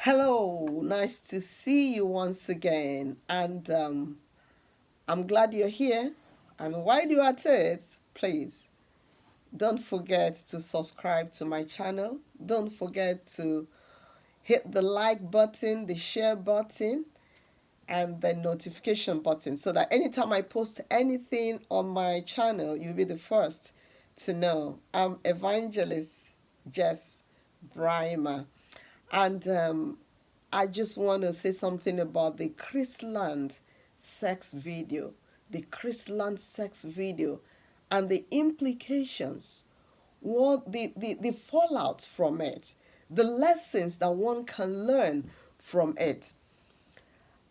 Hello, nice to see you once again. And I'm glad you're here. And while you're at it, please don't forget to subscribe to my channel. Don't forget to hit the like button, the share button, and the notification button so that anytime I post anything on my channel, you'll be the first to know. I'm Evangelist Jess Brimer. And I just want to say something about the Chrisland sex video, the Chrisland sex video, and the implications, what the fallout from it, the lessons that one can learn from it.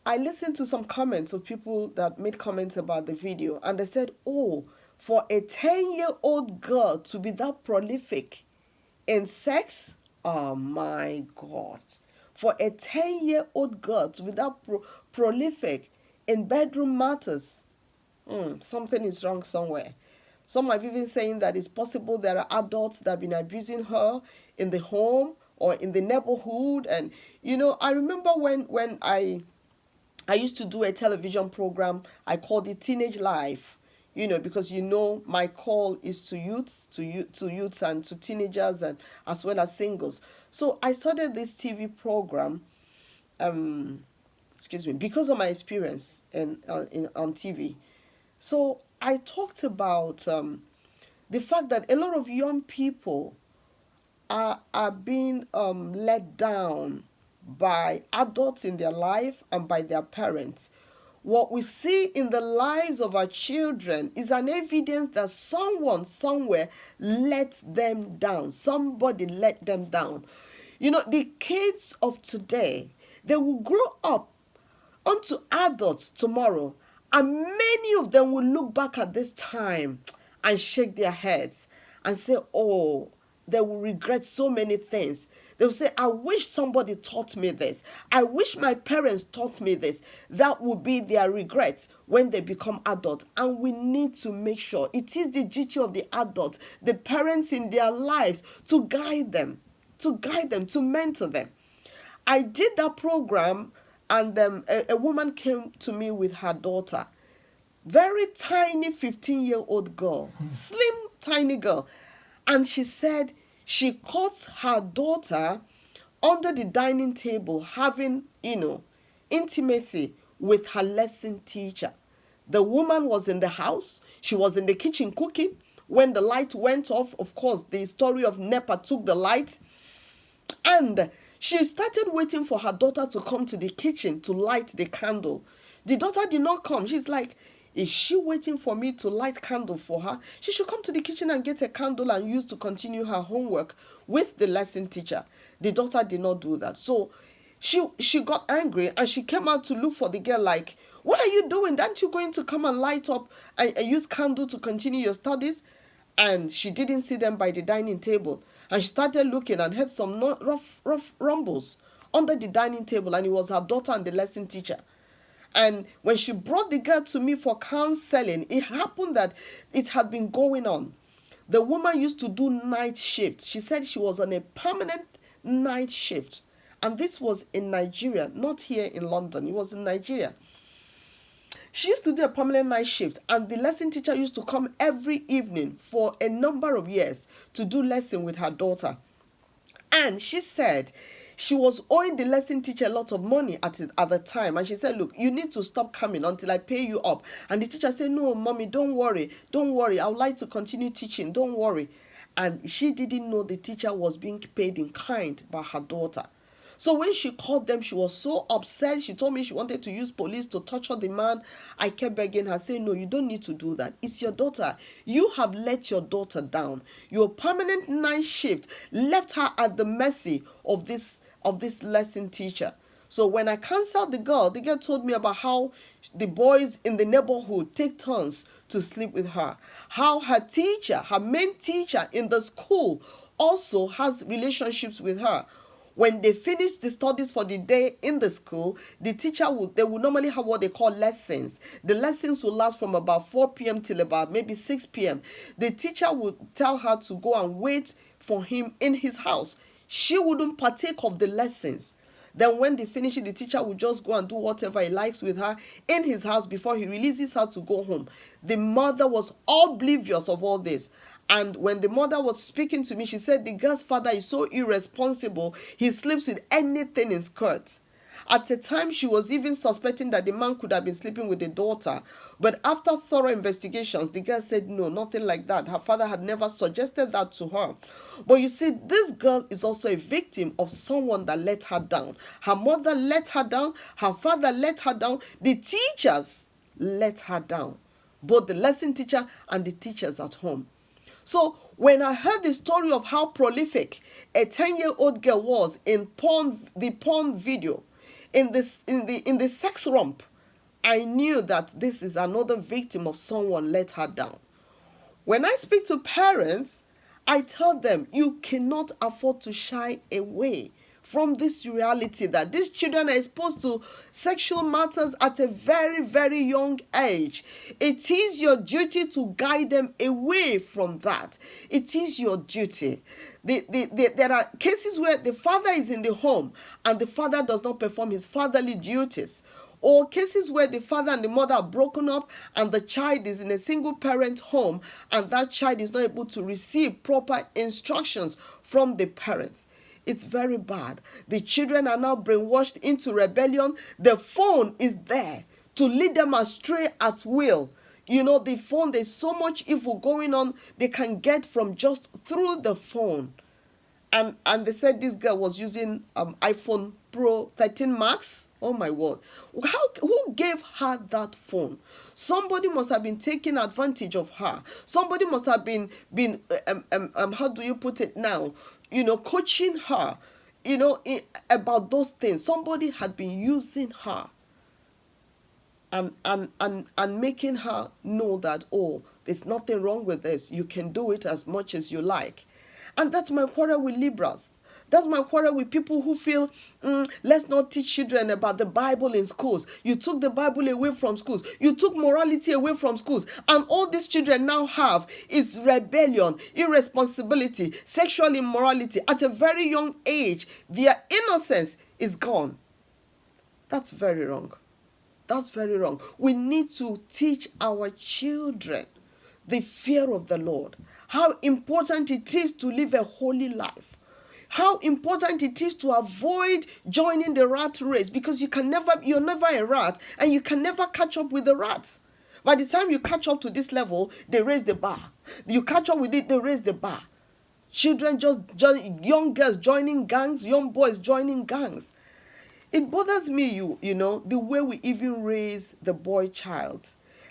I listened to some comments of people that made comments about the video, and they said, oh, for a 10-year-old girl to be that prolific in sex, oh my God. For a 10-year-old girl to be that prolific in bedroom matters, something is wrong somewhere. Some are even saying that it's possible there are adults that have been abusing her in the home or in the neighborhood. And, I remember when I used to do a television program. I called it Teenage Life, because my call is to youths and to teenagers and as well as singles. So I started this TV program, because of my experience on TV. So I talked about the fact that a lot of young people are being let down by adults in their life and by their parents. What we see in the lives of our children is an evidence that someone somewhere let them down. Somebody let them down. The kids of today, they will grow up unto adults tomorrow, and many of them will look back at this time and shake their heads and say, oh, they will regret so many things. They'll say, I wish somebody taught me this. I wish my parents taught me this. That would be their regrets when they become adults. And we need to make sure it is the duty of the adults, the parents in their lives, to guide them, to mentor them. I did that program, and a woman came to me with her daughter. Very tiny 15-year-old girl, slim, tiny girl. And she said she caught her daughter under the dining table having, intimacy with her lesson teacher. The woman was in the house. She was in the kitchen cooking. When the light went off, of course, the story of NEPA took the light. And she started waiting for her daughter to come to the kitchen to light the candle. The daughter did not come. She's like, is she waiting for me to light candle for her? She should come to the kitchen and get a candle and use to continue her homework with the lesson teacher. The daughter did not do that. So she got angry and she came out to look for the girl like, what are you doing? Aren't you going to come and light up and use candle to continue your studies? And she didn't see them by the dining table. And she started looking and heard some rough rumbles under the dining table. And it was her daughter and the lesson teacher. And when she brought the girl to me for counseling, it happened that it had been going on. The woman used to do night shift. She said she was on a permanent night shift. And this was in Nigeria, not here in London. It was in Nigeria. She used to do a permanent night shift, and the lesson teacher used to come every evening for a number of years to do lesson with her daughter. And she said she was owing the lesson teacher a lot of money at the time. And she said, look, you need to stop coming until I pay you up. And the teacher said, no, mommy, don't worry. I would like to continue teaching. Don't worry. And she didn't know the teacher was being paid in kind by her daughter. So when she called them, she was so upset. She told me she wanted to use police to torture the man. I kept begging her, saying, no, you don't need to do that. It's your daughter. You have let your daughter down. Your permanent night shift left her at the mercy of this lesson teacher. So when I counseled the girl told me about how the boys in the neighborhood take turns to sleep with her. How her teacher, her main teacher in the school, also has relationships with her. When they finish the studies for the day in the school, the teacher they will normally have what they call lessons. The lessons will last from about 4 p.m. till about maybe 6 p.m. The teacher would tell her to go and wait for him in his house. She wouldn't partake of the lessons. Then when they finish it, the teacher will just go and do whatever he likes with her in his house before he releases her to go home. The mother was oblivious of all this. And when the mother was speaking to me, she said the girl's father is so irresponsible, he sleeps with anything in skirts. At a time, she was even suspecting that the man could have been sleeping with the daughter. But after thorough investigations, the girl said no, nothing like that. Her father had never suggested that to her. But you see, this girl is also a victim of someone that let her down. Her mother let her down. Her father let her down. The teachers let her down. Both the lesson teacher and the teachers at home. So when I heard the story of how prolific a 10-year-old girl was in the porn video, in the sex romp, I knew that this is another victim of someone let her down. When I speak to parents, I tell them you cannot afford to shy away from this reality that these children are exposed to sexual matters at a very, very young age. It is your duty to guide them away from that. It is your duty. There are cases where the father is in the home and the father does not perform his fatherly duties. Or cases where the father and the mother are broken up and the child is in a single parent home and that child is not able to receive proper instructions from the parents. It's very bad. The children are now brainwashed into rebellion. The phone is there to lead them astray at will. You know, the phone, there's so much evil going on they can get from just through the phone. And they said this girl was using iPhone Pro 13 Max. Oh my word. Who gave her that phone? Somebody must have been taking advantage of her. Somebody must have been how do you put it now? You know, coaching her, you know, about those things. Somebody had been using her and making her know that, oh, there's nothing wrong with this. You can do it as much as you like. And that's my quarrel with liberals. That's my quarrel with people who feel, let's not teach children about the Bible in schools. You took the Bible away from schools. You took morality away from schools. And all these children now have is rebellion, irresponsibility, sexual immorality. At a very young age, their innocence is gone. That's very wrong. That's very wrong. We need to teach our children the fear of the Lord. How important it is to live a holy life. How important it is to avoid joining the rat race, because you're never a rat and you can never catch up with the rats. By the time you catch up to this level, they raise the bar. You catch up with it, they raise the bar. Children young girls joining gangs, young boys joining gangs. It bothers me, you know, the way we even raise the boy child.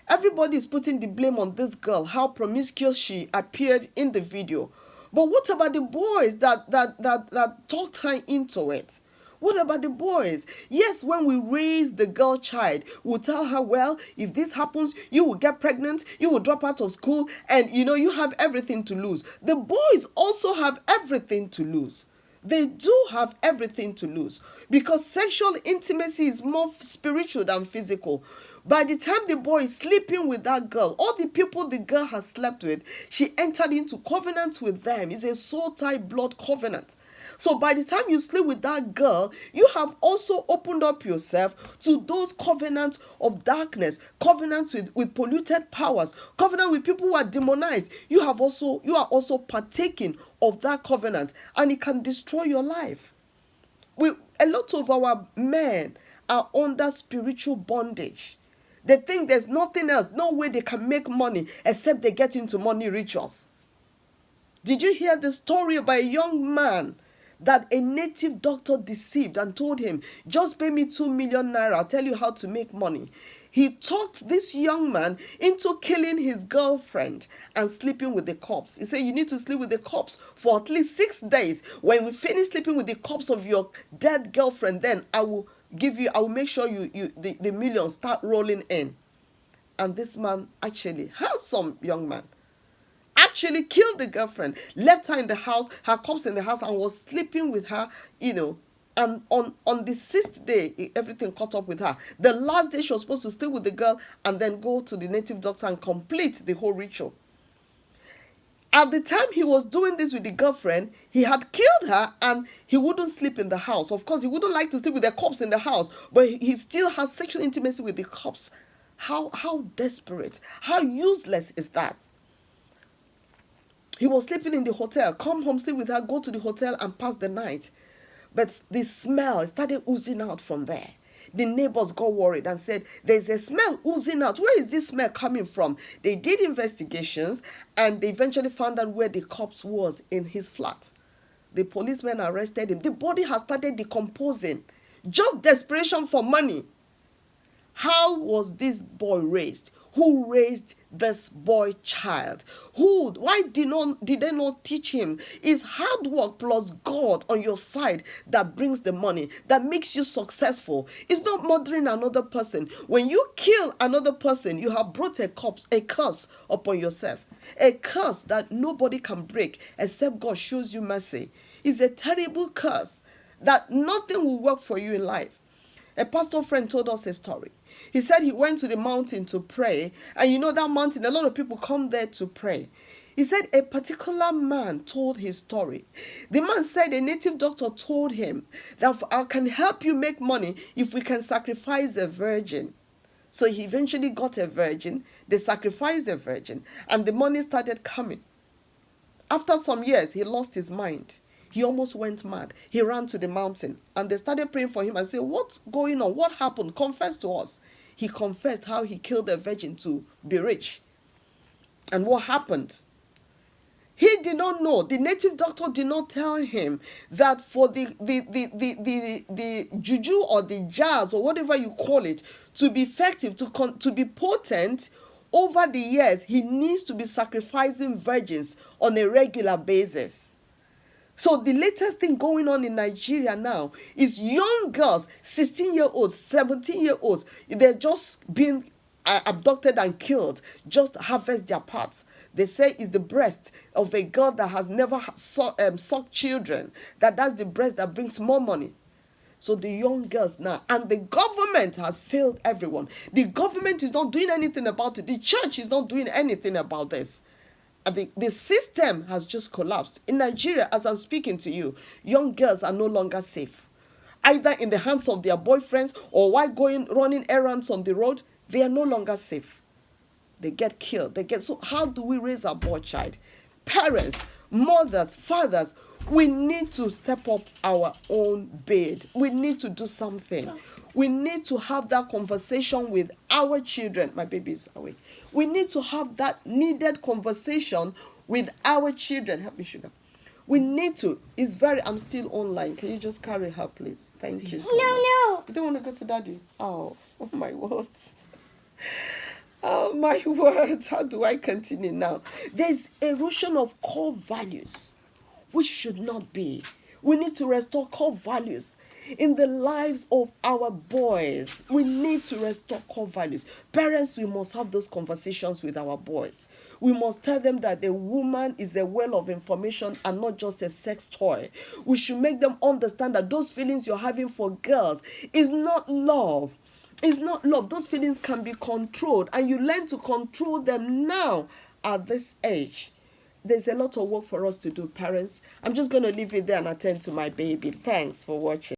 Everybody is putting the blame on this girl, how promiscuous she appeared in the video. But what about the boys that talked her into it? What about the boys? Yes, when we raise the girl child, we'll tell her, well, if this happens, you will get pregnant, you will drop out of school, and you know, you have everything to lose. The boys also have everything to lose. They do have everything to lose, because sexual intimacy is more spiritual than physical. By the time the boy is sleeping with that girl, all the people the girl has slept with, she entered into covenant with them. It's a soul-tie blood covenant. So by the time you sleep with that girl, you have also opened up yourself to those covenants of darkness, covenants with polluted powers, covenant with people who are demonized. You are also partaking of that covenant, and it can destroy your life. A lot of our men are under spiritual bondage. They think there's nothing else, no way they can make money except they get into money rituals. Did you hear the story about a young man that a native doctor deceived and told him, just pay me 2 million naira, I'll tell you how to make money? He talked this young man into killing his girlfriend and sleeping with the corpse. He said, you need to sleep with the corpse for at least 6 days. When we finish sleeping with the corpse of your dead girlfriend, then I will make sure the millions start rolling in. And this man, actually handsome young man, actually killed the girlfriend, left her in the house, her corpse in the house, and was sleeping with her, you know. And on the 6th day, everything caught up with her. The last day, she was supposed to stay with the girl and then go to the native doctor and complete the whole ritual. At the time he was doing this with the girlfriend, he had killed her and he wouldn't sleep in the house. Of course, he wouldn't like to sleep with the cops in the house, but he still has sexual intimacy with the cops. How desperate, how useless is that? He was sleeping in the hotel, come home, sleep with her, go to the hotel and pass the night. But the smell started oozing out from there. The neighbors got worried and said, there's a smell oozing out. Where is this smell coming from? They did investigations and they eventually found out where the corpse was, in his flat. The policemen arrested him. The body has started decomposing. Just desperation for money. How was this boy raised? Who raised this boy child? Why did they not teach him? It's hard work plus God on your side that brings the money, that makes you successful. It's not murdering another person. When you kill another person, you have brought a curse upon yourself. A curse that nobody can break except God shows you mercy. It's a terrible curse that nothing will work for you in life. A pastor friend told us a story. He said he went to the mountain to pray. And you know that mountain, a lot of people come there to pray. He said a particular man told his story. The man said a native doctor told him that I can help you make money if we can sacrifice a virgin. So he eventually got a virgin. They sacrificed a virgin. And the money started coming. After some years, he lost his mind. He almost went mad. He ran to the mountain and they started praying for him and said, what's going on? What happened? Confess to us. He confessed how he killed a virgin to be rich. And what happened? He did not know. The native doctor did not tell him that for the juju or the jazz or whatever you call it to be effective, to be potent, over the years, he needs to be sacrificing virgins on a regular basis. So the latest thing going on in Nigeria now is young girls, 16-year-olds, 17-year-olds, they're just being abducted and killed, just harvest their parts. They say it's the breast of a girl that has never sucked children, that's the breast that brings more money. So the young girls now, and the government has failed everyone. The government is not doing anything about it. The church is not doing anything about this. The system has just collapsed. In Nigeria, as I'm speaking to you, young girls are no longer safe. Either in the hands of their boyfriends or while running errands on the road, they are no longer safe. They get killed. So how do we raise our boy child? Parents, mothers, fathers, we need to step up our own bid. We need to do something. We need to have that conversation with our children. My baby is away. We need to have that needed conversation with our children. Help me, sugar. We need to. I'm still online. Can you just carry her, please? Thank you. No. You don't want to go to daddy? Oh my words. Oh my words. How do I continue now? There's erosion of core values, which should not be. We need to restore core values in the lives of our boys. We need to restore core values. Parents, we must have those conversations with our boys. We must tell them that a woman is a well of information and not just a sex toy. We should make them understand that those feelings you're having for girls is not love. It's not love. Those feelings can be controlled, and you learn to control them now at this age. There's a lot of work for us to do, parents. I'm just going to leave it there and attend to my baby. Thanks for watching.